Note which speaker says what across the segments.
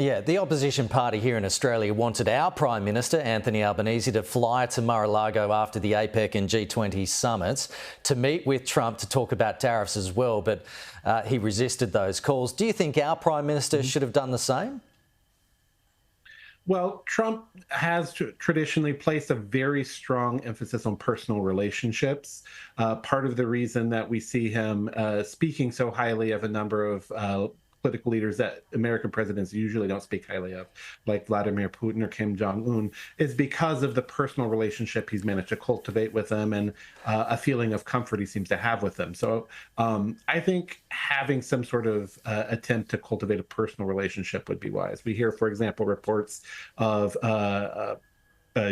Speaker 1: Yeah, the opposition party here in Australia wanted our Prime Minister, Anthony Albanese, to fly to Mar-a-Lago after the APEC and G20 summits to meet with Trump to talk about tariffs as well, but he resisted those calls. Do you think our Prime Minister should have done the same?
Speaker 2: Well, Trump has traditionally placed a very strong emphasis on personal relationships. Part of the reason that we see him speaking so highly of a number of political leaders that American presidents usually don't speak highly of, like Vladimir Putin or Kim Jong-un, is because of the personal relationship he's managed to cultivate with them and a feeling of comfort he seems to have with them. So I think having some sort of attempt to cultivate a personal relationship would be wise. We hear, for example, reports of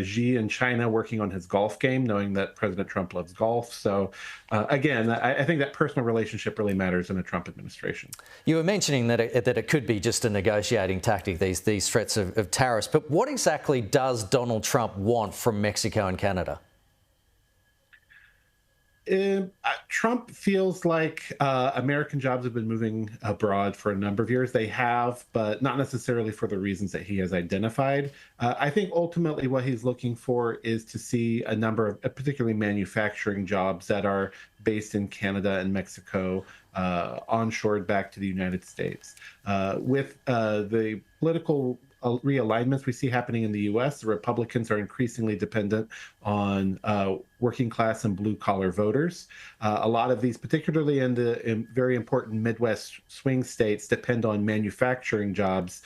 Speaker 2: Xi in China working on his golf game, knowing that President Trump loves golf. So again, I think that personal relationship really matters in a Trump administration.
Speaker 1: You were mentioning that it could be just a negotiating tactic, these threats of tariffs. But what exactly does Donald Trump want from Mexico and Canada?
Speaker 2: Trump feels like American jobs have been moving abroad for a number of years. They have, but not necessarily for the reasons that he has identified. I think ultimately what he's looking for is to see a number of particularly manufacturing jobs that are based in Canada and Mexico onshored back to the United States. With the political realignments we see happening in the U.S., the Republicans are increasingly dependent on working class and blue collar voters. A lot of these, particularly in very important Midwest swing states, depend on manufacturing jobs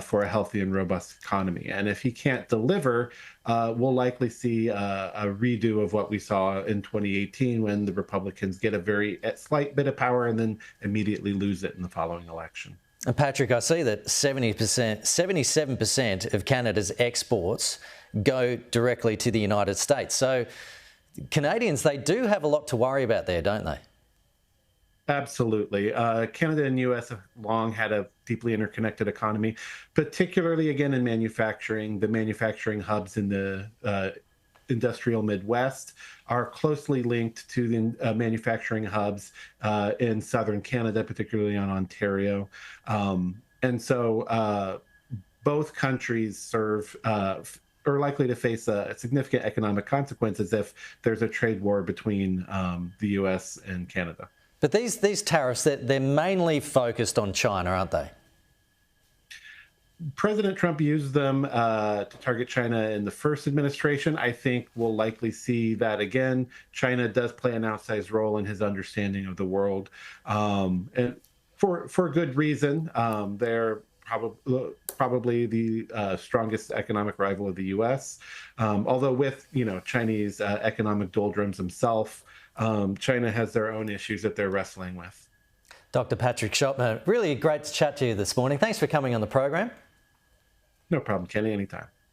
Speaker 2: for a healthy and robust economy. And if he can't deliver, we'll likely see a redo of what we saw in 2018 when the Republicans get a slight bit of power and then immediately lose it in the following election.
Speaker 1: And Patrick, I see that 77% of Canada's exports go directly to the United States. So Canadians, they do have a lot to worry about there, don't they?
Speaker 2: Absolutely. Canada and U.S. have long had a deeply interconnected economy, particularly, again, in manufacturing. The manufacturing hubs in the industrial Midwest are closely linked to the manufacturing hubs in southern Canada, particularly on Ontario. And so both countries are likely to face a significant economic consequences if there's a trade war between the U.S. and Canada.
Speaker 1: But these tariffs, they're mainly focused on China, aren't they?
Speaker 2: President Trump used them to target China in the first administration. I think we'll likely see that again. China does play an outsized role in his understanding of the world, and for good reason. They're probably the strongest economic rival of the U.S. Although with Chinese economic doldrums themselves, China has their own issues that they're wrestling with.
Speaker 1: Dr. Patrick Schoettmer, really great to chat to you this morning. Thanks for coming on the program.
Speaker 2: No problem, Kenny, anytime.